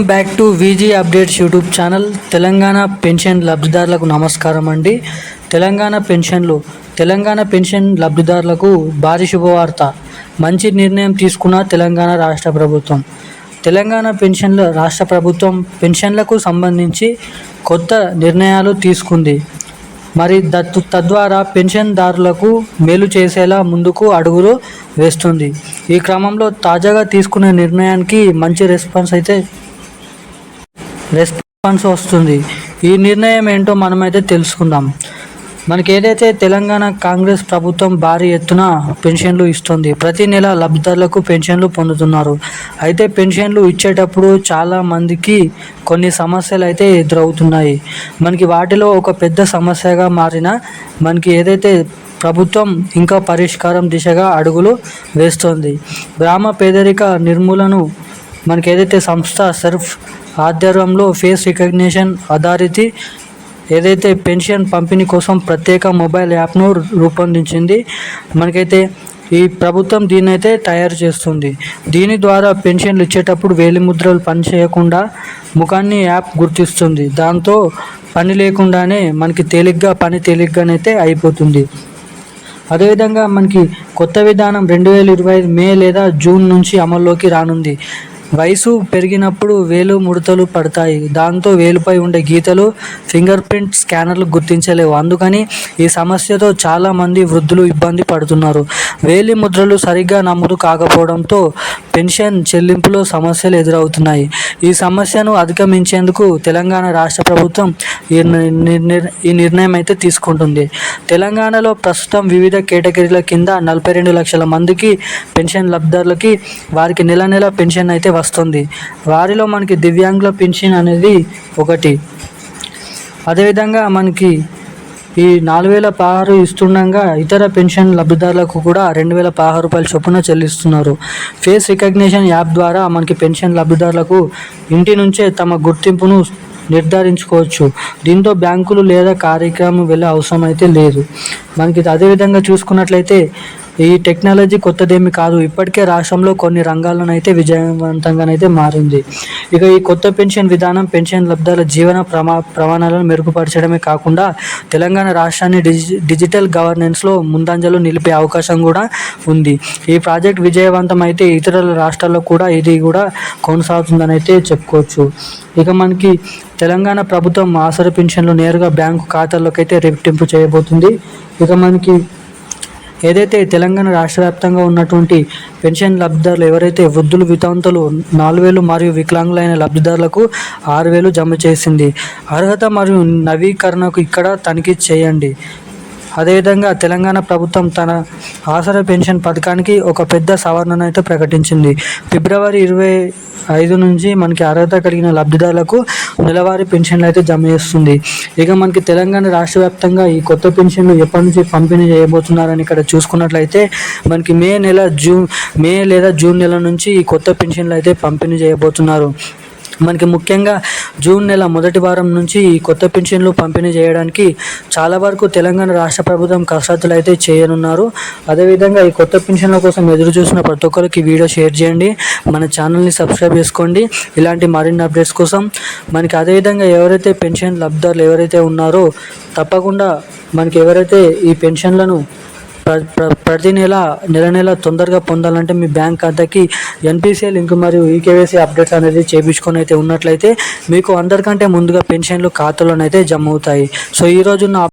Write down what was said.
Back to VG updates YouTube channel. Telangana pension లబ్ధిదారులకు నమస్కారం అండి. తెలంగాణ పెన్షన్ లబ్ధిదారులకు భారీ శుభవార్త. మంచి నిర్ణయం తీసుకున్న తెలంగాణ రాష్ట్ర ప్రభుత్వం. రాష్ట్ర ప్రభుత్వం పెన్షన్లకు సంబంధించి కొత్త నిర్ణయాలు తీసుకుంది. మరి తద్వారా పెన్షన్దారులకు మేలు చేసేలా ముందుకు అడుగులు వేస్తుంది. ఈ క్రమంలో తాజాగా తీసుకునే నిర్ణయానికి మంచి రెస్పాన్స్ వస్తుంది. ఈ నిర్ణయం ఏంటో మనమైతే తెలుసుకుందాం. మనకి ఏదైతే తెలంగాణ కాంగ్రెస్ ప్రభుత్వం భారీ ఎత్తున పెన్షన్లు ఇస్తుంది. ప్రతి నెల లబ్ధిదారులకు పెన్షన్లు పొందుతున్నారు. అయితే పెన్షన్లు ఇచ్చేటప్పుడు చాలా మందికి కొన్ని సమస్యలు అయితే ఎదురవుతున్నాయి. మనకి వాటిలో ఒక పెద్ద సమస్యగా మారిన మనకి ఏదైతే ప్రభుత్వం ఇంకా పరిష్కారం దిశగా అడుగులు వేస్తోంది. గ్రామ పేదరిక నిర్మూలన మనకి ఏదైతే సంస్థ సర్ఫ్ ఆధ్వర్యంలో ఫేస్ రికగ్నిషన్ ఆధారిత ఏదైతే పెన్షన్ పంపిణీ కోసం ప్రత్యేక మొబైల్ యాప్ను రూపొందించింది. మనకైతే ఈ ప్రభుత్వం దీన్ని అయితే తయారు చేస్తుంది. దీని ద్వారా పెన్షన్లు ఇచ్చేటప్పుడు వేలిముద్రలు పనిచేయకుండా ముఖాన్ని యాప్ గుర్తిస్తుంది. దాంతో పని లేకుండానే మనకి తేలిగ్గానైతే అయిపోతుంది. అదేవిధంగా మనకి కొత్త విధానం 2025 మే లేదా జూన్ నుంచి అమల్లోకి రానుంది. వయసు పెరిగినప్పుడు వేలు ముడతలు పడతాయి. దాంతో వేలుపై ఉండే గీతలు ఫింగర్ ప్రింట్ స్కానర్లు గుర్తించలేవు. అందుకని ఈ సమస్యతో చాలామంది వృద్ధులు ఇబ్బంది పడుతున్నారు. వేలి ముద్రలు సరిగ్గా నమోదు కాకపోవడంతో పెన్షన్ చెల్లింపులో సమస్యలు ఎదురవుతున్నాయి. ఈ సమస్యను అధిగమించేందుకు తెలంగాణ రాష్ట్ర ప్రభుత్వం ఈ నిర్ణయం అయితే తీసుకుంటుంది. తెలంగాణలో ప్రస్తుతం వివిధ కేటగిరీల కింద 42 లక్షల మందికి పెన్షన్ లబ్ధిదారులకి వారికి నెల పెన్షన్ అయితే వస్తుంది. వారిలో మనకి దివ్యాంగుల పెన్షన్ అనేది ఒకటి. అదేవిధంగా మనకి ఈ 4016 ఇస్తుండగా ఇతర పెన్షన్ లబ్ధిదారులకు కూడా 2016 రూపాయల చొప్పున చెల్లిస్తున్నారు. ఫేస్ రికగ్నిషన్ యాప్ ద్వారా మనకి పెన్షన్ లబ్ధిదారులకు ఇంటి నుంచే తమ గుర్తింపును నిర్ధారించుకోవచ్చు. దీంతో బ్యాంకులు లేదా కార్యక్రమం వెళ్ళే అవసరం అయితే లేదు. మనకి అదేవిధంగా చూసుకున్నట్లయితే ఈ టెక్నాలజీ కొత్తదేమి కాదు. ఇప్పటికే రాష్ట్రంలో కొన్ని రంగాల్లోనైతే విజయవంతంగానైతే మారింది. ఇక ఈ కొత్త పెన్షన్ విధానం పెన్షన్ లబ్ధిదారుల జీవన ప్రమాణాలను మెరుగుపరచడమే కాకుండా తెలంగాణ రాష్ట్రాన్ని డిజిటల్ గవర్నెన్స్లో ముందంజలో నిలిపే అవకాశం కూడా ఉంది. ఈ ప్రాజెక్ట్ విజయవంతం అయితే ఇతర రాష్ట్రాల్లో కూడా ఇది కూడా కొనసాగుతుందని అయితే చెప్పుకోవచ్చు. ఇక మనకి తెలంగాణ ప్రభుత్వం ఆసరా పెన్షన్లు నేరుగా బ్యాంకు ఖాతాల్లోకి అయితే రెట్టింపు చేయబోతుంది. ఇక మనకి ఏదైతే తెలంగాణ రాష్ట్ర వ్యాప్తంగా ఉన్నటువంటి పెన్షన్ లబ్ధిదారులు ఎవరైతే వృద్ధులు, వితంతులు 4,000 మరియు వికలాంగులైన లబ్ధిదారులకు 6,000 జమ చేసింది. అర్హత మరియు నవీకరణకు ఇక్కడ తనిఖీ చేయండి. అదేవిధంగా తెలంగాణ ప్రభుత్వం తన ఆసరా పెన్షన్ పథకానికి ఒక పెద్ద సవరణను అయితే ప్రకటించింది. ఫిబ్రవరి 25 నుంచి మనకి అర్హత కలిగిన లబ్ధిదారులకు నెలవారీ పెన్షన్లు అయితే జమ చేస్తుంది. ఇక మనకి తెలంగాణ రాష్ట్ర వ్యాప్తంగా ఈ కొత్త పెన్షన్లు ఎప్పటి నుంచి పంపిణీ చేయబోతున్నారని ఇక్కడ చూసుకున్నట్లయితే మనకి మే లేదా జూన్ నెల నుంచి ఈ కొత్త పెన్షన్లు అయితే పంపిణీ చేయబోతున్నారు. మనకి ముఖ్యంగా జూన్ నెల మొదటి వారం నుంచి ఈ కొత్త పెన్షన్లు పంపిణీ చేయడానికి చాలా వరకు తెలంగాణ రాష్ట్ర ప్రభుత్వం కసరత్తులు అయితే చేయనున్నారు. అదేవిధంగా ఈ కొత్త పెన్షన్ల కోసం ఎదురు చూసిన ప్రతి ఒక్కరికి వీడియో షేర్ చేయండి. మన ఛానల్ని సబ్స్క్రైబ్ చేసుకోండి ఇలాంటి మరిన్ని అప్డేట్స్ కోసం. మనకి అదేవిధంగా ఎవరైతే పెన్షన్ లబ్ధిదారులు ఎవరైతే ఉన్నారో తప్పకుండా మనకి ఎవరైతే ఈ పెన్షన్లను ప్రతి నెల తొందరగా పొందాలంటే మీ బ్యాంక్ ఖాతాకి ఎన్పిసిఐ లింక్ మరియు ఈకేవైసీ అప్డేట్స్ అనేది చేయించుకొని అయితే ఉన్నట్లయితే మీకు అందరికంటే ముందుగా పెన్షన్లు ఖాతాలోనైతే జమ అవుతాయి. సో ఈరోజు